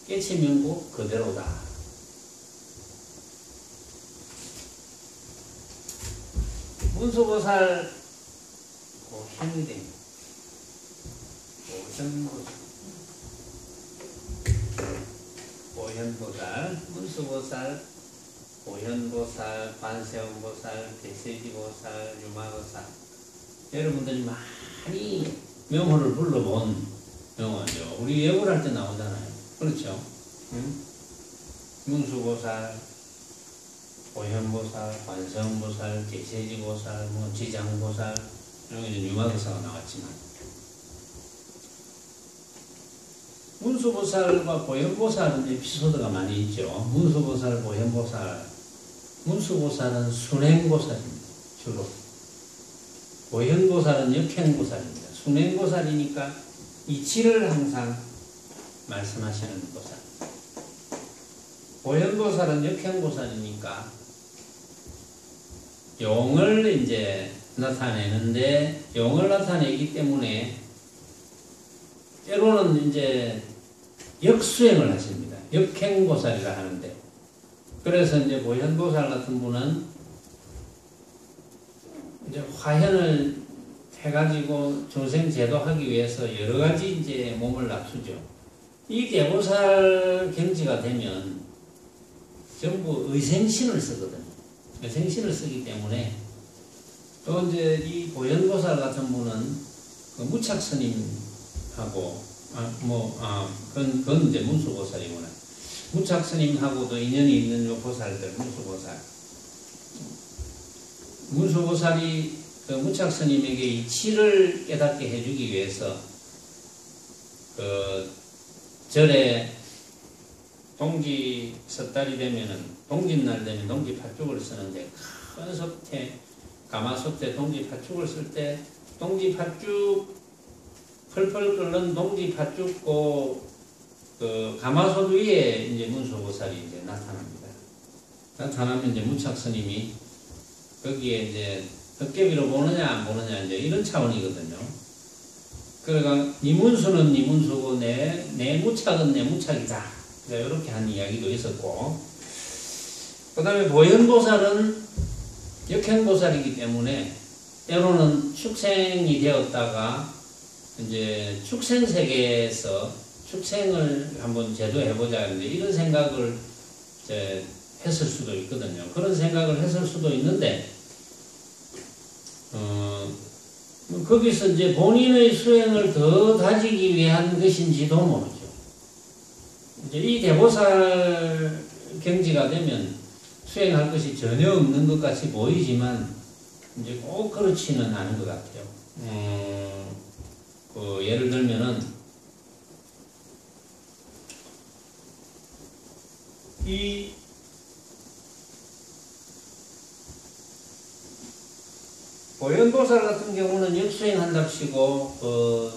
깨치명고 그대로다. 문수보살 고현이 됩니다. 고현보살, 문수보살, 고현보살, 관세음보살, 대세지보살, 유마거사. 여러분들이 많이 명호를 불러본 명호죠. 우리 예불할 때 나오잖아요. 그렇죠? 응? 문수보살, 고현보살, 관세음보살, 대세지보살, 지장보살, 여기 유마거사가 나왔지만, 문수보살과 고현보살은 에피소드가 많이 있죠. 문수보살, 고현보살. 문수보살은 순행보살입니다. 주로. 고현보살은 역행보살입니다. 순행보살이니까 이치를 항상 말씀하시는 보살. 고현보살은 역행보살이니까 용을 이제 나타내는데, 용을 나타내기 때문에 때로는 이제 역수행을 하십니다. 역행보살이라 하는데, 그래서 이제 고현보살 같은 분은 이제 화현을 해가지고 중생 제도하기 위해서 여러 가지 이제 몸을 낮추죠. 이 대보살 경지가 되면 전부 의생신을 쓰거든요. 의생신을 쓰기 때문에, 또 이제 이 고현보살 같은 분은 그 무착스님하고, 그건 이제 문수보살이구나. 무착스님하고도 인연이 있는 요 보살들, 문수보살. 문수보살이 그 무착스님에게 이치를 깨닫게 해주기 위해서 그 절에 동지 섣달이 되면은, 동짓날 되면 동지 팥죽을 쓰는데, 큰 섭태, 가마솥에 동지 팥죽을 쓸 때, 동지 팥죽, 펄펄 끓는 동지 팥죽고, 그 가마솥 위에 이제 문수보살이 이제 나타납니다. 나타나면 이제 무착스님이 거기에 이제 헛개비로 보느냐 안 보느냐 이제 이런 차원이거든요. 그러니까 니 문수는 니 문수고 내 무착은 내 무착이다. 이렇게 한 이야기도 있었고, 그 다음에 보현보살은 역행보살이기 때문에 때로는 축생이 되었다가 이제 축생 세계에서 축생을 한번 제도해보자 했는데 이런 생각을 이제 했을 수도 있거든요. 그런 생각을 했을 수도 있는데 거기서 이제 본인의 수행을 더 다지기 위한 것인지도 모르죠. 이제 이 대보살 경지가 되면 수행할 것이 전혀 없는 것 같이 보이지만 이제 꼭 그렇지는 않은 것 같아요. 예를 들면은 이 보현보살 같은 경우는 역수행한답시고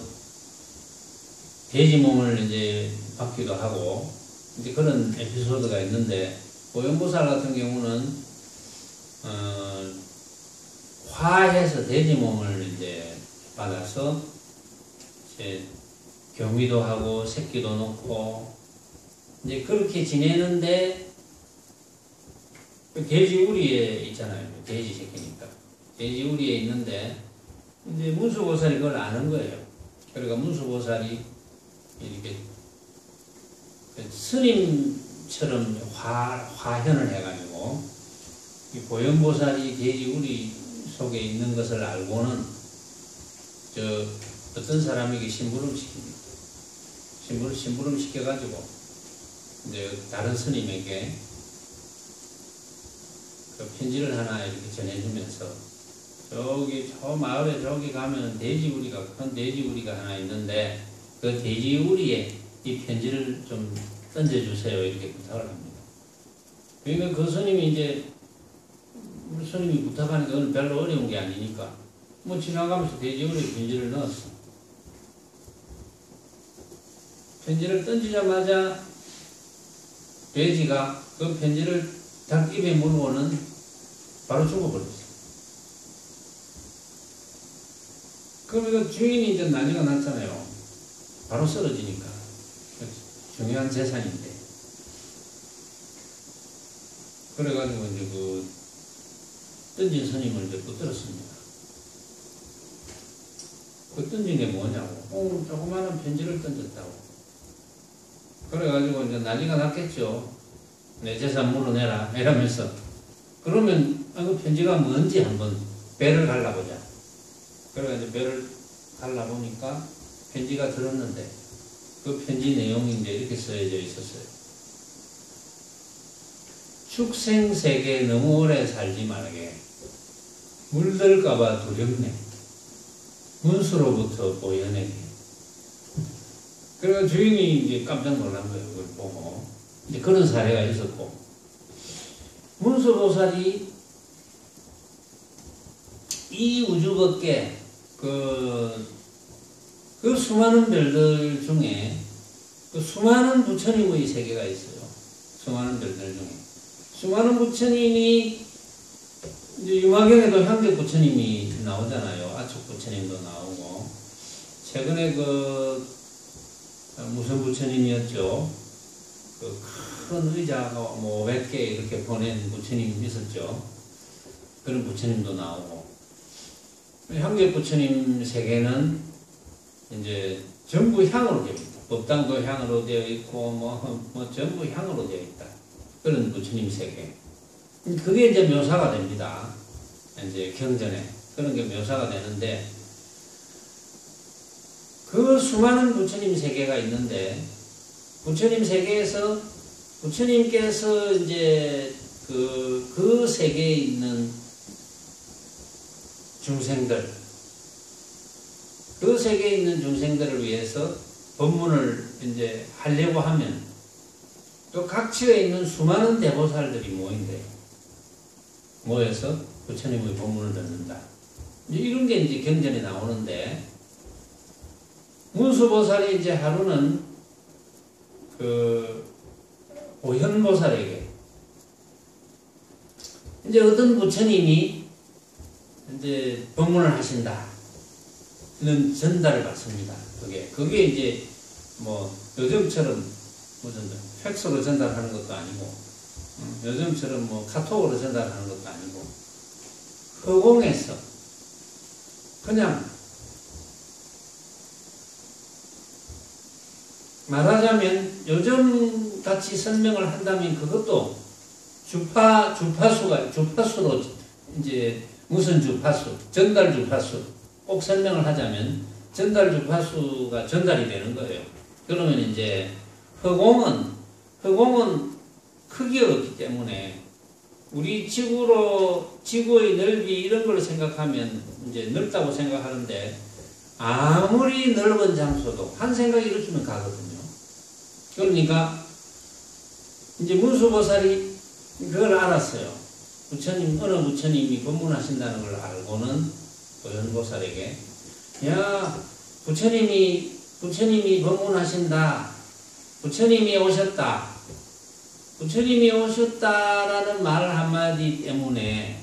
돼지 몸을 이제 받기도 하고 이제 그런 에피소드가 있는데 보현보살 같은 경우는 화해서 돼지 몸을 이제 받아서 이제 경위도 하고 새끼도 놓고 이제 그렇게 지내는데 돼지 우리에 있잖아요. 돼지 새끼니까. 돼지 우리에 있는데 이제 문수보살이 그걸 아는 거예요. 그러니까 문수보살이 이렇게 스님처럼 화현을 해가지고 이 보현보살이 돼지 우리 속에 있는 것을 알고는 어떤 사람에게 심부름 시킵니다. 심부름 시켜가지고 이제 다른 스님에게 그 편지를 하나 이렇게 전해주면서 저 마을에 저기 가면 돼지우리가, 큰 돼지우리가 하나 있는데 그 돼지우리에 이 편지를 좀 던져주세요. 이렇게 부탁을 합니다. 그러니까 그 스님이 이제 우리 스님이 부탁하니까 그건 별로 어려운 게 아니니까 뭐 지나가면서 돼지우리에 편지를 넣었어. 편지를 던지자마자 돼지가 그 편지를 닭 입에 물고는 바로 죽어버렸어. 그러면 주인이 이제 난리가 났잖아요. 바로 쓰러지니까. 중요한 재산인데. 그래가지고 이제 그 던진 스님을 이제 붙들었습니다. 그 던진 게 뭐냐고. 조그마한 편지를 던졌다고. 그래가지고 이제 난리가 났겠죠. 내 재산 물어내라. 이러면서. 그러면 그 편지가 뭔지 한번 배를 갈라보자. 그래가지고 배를 갈라보니까 편지가 들었는데 그 편지 내용이 이제 이렇게 써져 있었어요. 축생세계에 너무 오래 살지 말게. 물들까봐 두렵네. 문수로부터 보여내게. 그래서 주인이 이제 깜짝 놀란 거예요. 그걸 보고. 이제 그런 사례가 있었고. 문수보살이 이 우주 밖에 그 수많은 별들 중에 그 수많은 부처님의 세계가 있어요. 수많은 별들 중에. 수많은 부처님이 이제 유마경에도 향대 부처님이 나오잖아요. 아촉 부처님도 나오고. 최근에 무슨 부처님이었죠? 큰 의자가 뭐 500개 이렇게 보낸 부처님이 있었죠. 그런 부처님도 나오고. 향계 부처님 세계는 이제 전부 향으로 되어 있다. 법당도 향으로 되어 있고, 뭐 전부 향으로 되어 있다. 그런 부처님 세계. 그게 이제 묘사가 됩니다. 이제 경전에. 그런 게 묘사가 되는데, 그 수많은 부처님 세계가 있는데, 부처님 세계에서, 부처님께서 이제 그 세계에 있는 중생들, 그 세계에 있는 중생들을 위해서 법문을 이제 하려고 하면 또 각처에 있는 수많은 대보살들이 모인대요. 모여서 부처님의 법문을 듣는다. 이런 게 이제 경전에 나오는데, 문수보살이 이제 하루는 보현보살에게 이제 어떤 부처님이 이제 법문을 하신다는 전달을 받습니다. 그게 이제 뭐 요즘처럼 무슨 팩스로 전달하는 것도 아니고, 요즘처럼 뭐 카톡으로 전달하는 것도 아니고, 허공에서 그냥 말하자면 요즘 같이 설명을 한다면 그것도 주파수로 이제 무슨 주파수, 전달 주파수 꼭 설명을 하자면 전달 주파수가 전달이 되는 거예요. 그러면 이제 허공은 크기가 없기 때문에 우리 지구의 넓이 이런 걸 생각하면 이제 넓다고 생각하는데 아무리 넓은 장소도 한 생각이 일으키면 가거든요. 그러니까 이제 문수보살이 그걸 알았어요. 어느 부처님이 법문하신다는 걸 알고는 도현보살에게 야 부처님이 법문하신다. 부처님이 오셨다라는 말 한마디 때문에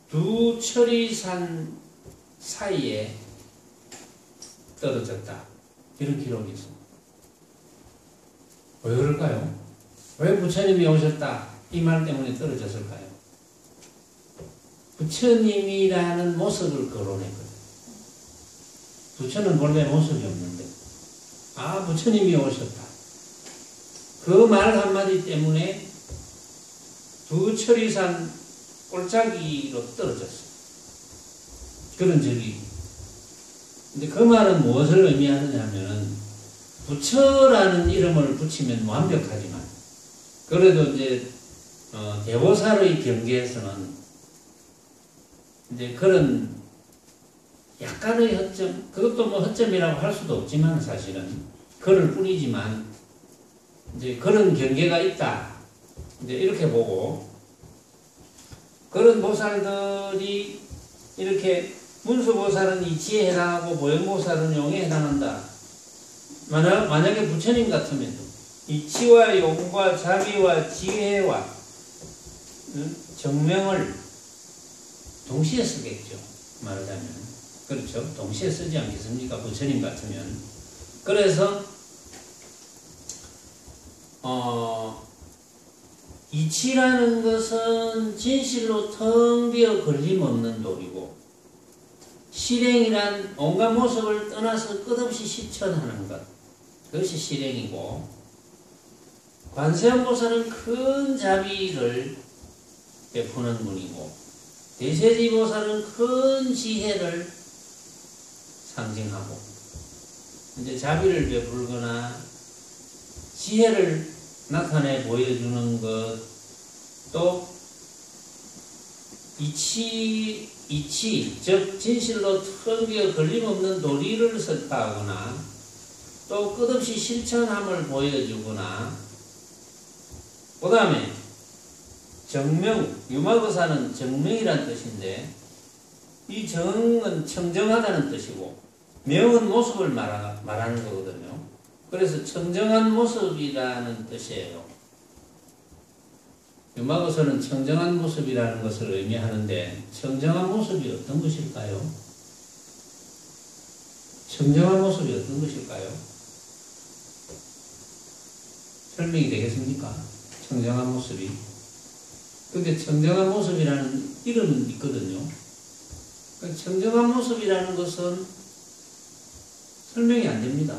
두 철이산 사이에 떨어졌다. 이런 기록이 있습니다. 왜 그럴까요? 왜 부처님이 오셨다? 이 말 때문에 떨어졌을까요? 부처님이라는 모습을 거론했거든요. 부처는 본래 모습이 없는데 부처님이 오셨다. 그 말 한마디 때문에 두 철이산 꼴짜기로 떨어졌어요. 그런 적이. 근데 그 말은 무엇을 의미하느냐면은 부처라는 이름을 붙이면 완벽하지만 그래도 이제 대보살의 경계에서는 이제 그런 약간의 허점, 그것도 뭐 허점이라고 할 수도 없지만 사실은 그럴 뿐이지만 이제 그런 경계가 있다. 이제 이렇게 보고 그런 보살들이 이렇게 문수보살은 이치에 해당하고 보현보살은 용에 해당한다. 만약에 부처님 같으면 이치와 용과 자비와 지혜와 정명을 동시에 쓰겠죠. 말하자면. 그렇죠. 동시에 쓰지 않겠습니까? 부처님 같으면. 그래서 이치라는 것은 진실로 텅 비어 걸림없는 도리고 실행이란 온갖 모습을 떠나서 끝없이 실천하는 것. 그것이 실행이고 관세음보살은 큰 자비를 베푸는 분이고 대세지보살은 큰 지혜를 상징하고 이제 자비를 베풀거나 지혜를 나타내 보여주는 것, 또 이치 즉 진실로 텅 비어 걸림없는 도리를 설파하거나 또 끝없이 실천함을 보여주거나 그 다음에 정명, 유마거사는 정명이란 뜻인데 이 정은 청정하다는 뜻이고 명은 모습을 말하는 거거든요. 그래서 청정한 모습이라는 뜻이에요. 유마거사는 청정한 모습이라는 것을 의미하는데 청정한 모습이 어떤 것일까요? 청정한 모습이 어떤 것일까요? 설명이 되겠습니까? 청정한 모습이. 근데 청정한 모습이라는 이름은 있거든요. 청정한 모습이라는 것은 설명이 안 됩니다.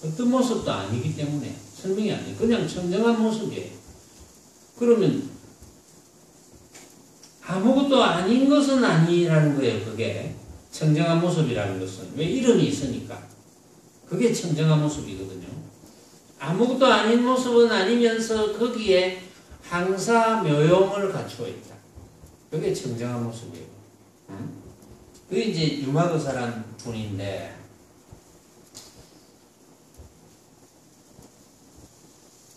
어떤 모습도 아니기 때문에 설명이 안 돼요. 그냥 청정한 모습이에요. 그러면 아무것도 아닌 것은 아니라는 거예요. 그게 청정한 모습이라는 것은. 왜? 이름이 있으니까. 그게 청정한 모습이거든요. 아무것도 아닌 모습은 아니면서 거기에 항사 묘용을 갖추어 있다. 그게 청정한 모습이에요. 그게 이제 유마거사란 분인데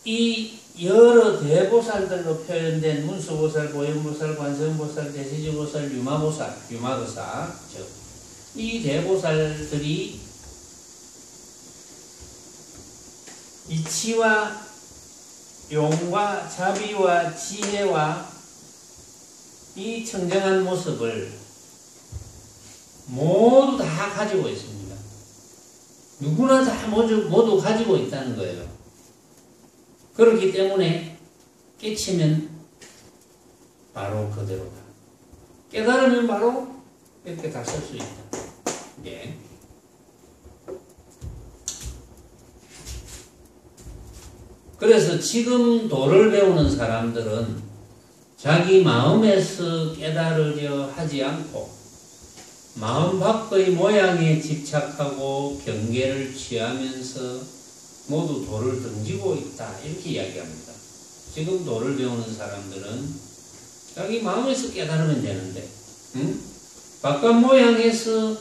이 여러 대보살들로 표현된 문수보살, 보현보살, 관세음보살, 대세지보살, 유마보살, 유마거사 즉 이 대보살들이 이치와 용과 자비와 지혜와 이 청정한 모습을 모두 다 가지고 있습니다. 누구나 다 모두 가지고 있다는 거예요. 그렇기 때문에 깨치면 바로 그대로다. 깨달으면 바로 이렇게 다 쓸 수 있다. 예. 그래서 지금 도를 배우는 사람들은 자기 마음에서 깨달으려 하지 않고 마음 밖의 모양에 집착하고 경계를 취하면서 모두 도를 던지고 있다. 이렇게 이야기합니다. 지금 도를 배우는 사람들은 자기 마음에서 깨달으면 되는데, 바깥 모양에서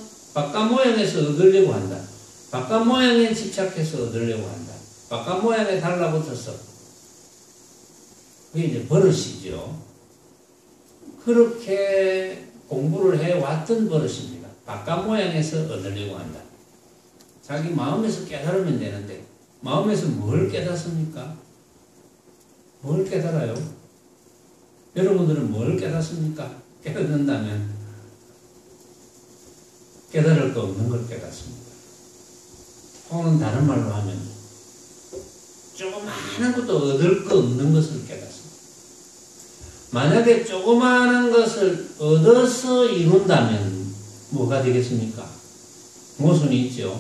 얻으려고 한다. 바깥 모양에 집착해서 얻으려고 한다. 바깥 모양에 달라붙어서. 그게 이제 버릇이죠. 그렇게 공부를 해왔던 버릇입니다. 바깥 모양에서 얻으려고 한다. 자기 마음에서 깨달으면 되는데, 마음에서 뭘 깨닫습니까? 뭘 깨달아요? 여러분들은 뭘 깨닫습니까? 깨닫는다면 깨달을 거 없는 걸 깨닫습니다. 혹은 다른 말로 하면 조그마한 것도 얻을 거 없는 것을 깨닫습니다. 만약에 조그마한 것을 얻어서 이룬다면 뭐가 되겠습니까? 모순이 있죠.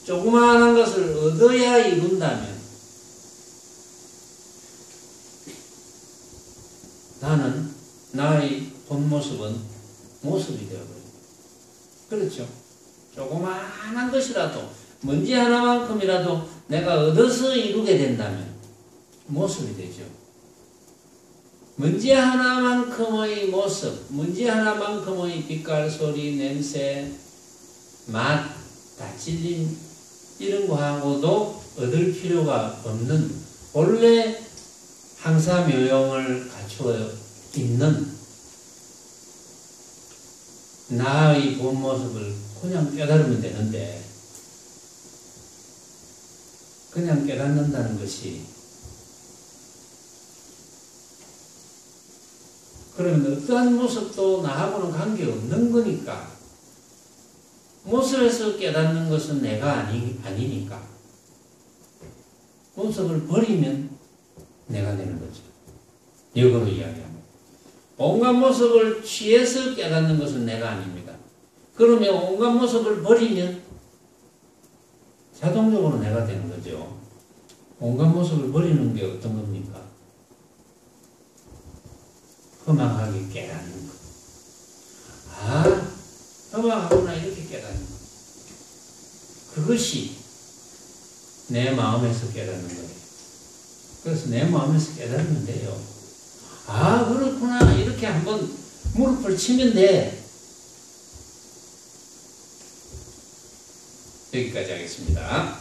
조그마한 것을 얻어야 이룬다면 나는 나의 본 모습은 모습이 되어버립니다. 그렇죠? 조그마한 것이라도 먼지 하나만큼이라도 내가 얻어서 이루게 된다면 모습이 되죠. 먼지 하나만큼의 모습, 먼지 하나만큼의 빛깔, 소리, 냄새, 맛, 다찔림 이런 거하고도 얻을 필요가 없는 본래 항사묘용을 갖추어 있는 나의 본 모습을 그냥 깨달으면 되는데 그냥 깨닫는다는 것이 그러면 어떠한 모습도 나하고는 관계없는 거니까 모습에서 깨닫는 것은 내가 아니니까 모습을 버리면 내가 되는 거죠. 역으로 이야기합니다. 온갖 모습을 취해서 깨닫는 것은 내가 아닙니다. 그러면 온갖 모습을 버리면 자동적으로 내가 되는 거죠. 온갖 모습을 버리는 게 어떤 겁니까? 험악하게 깨닫는 것. 아, 험악하구나 이렇게 깨닫는 것. 그것이 내 마음에서 깨닫는 거예요. 그래서 내 마음에서 깨닫으면 돼요. 아, 그렇구나. 이렇게 한번 무릎을 치면 돼. 여기까지 하겠습니다.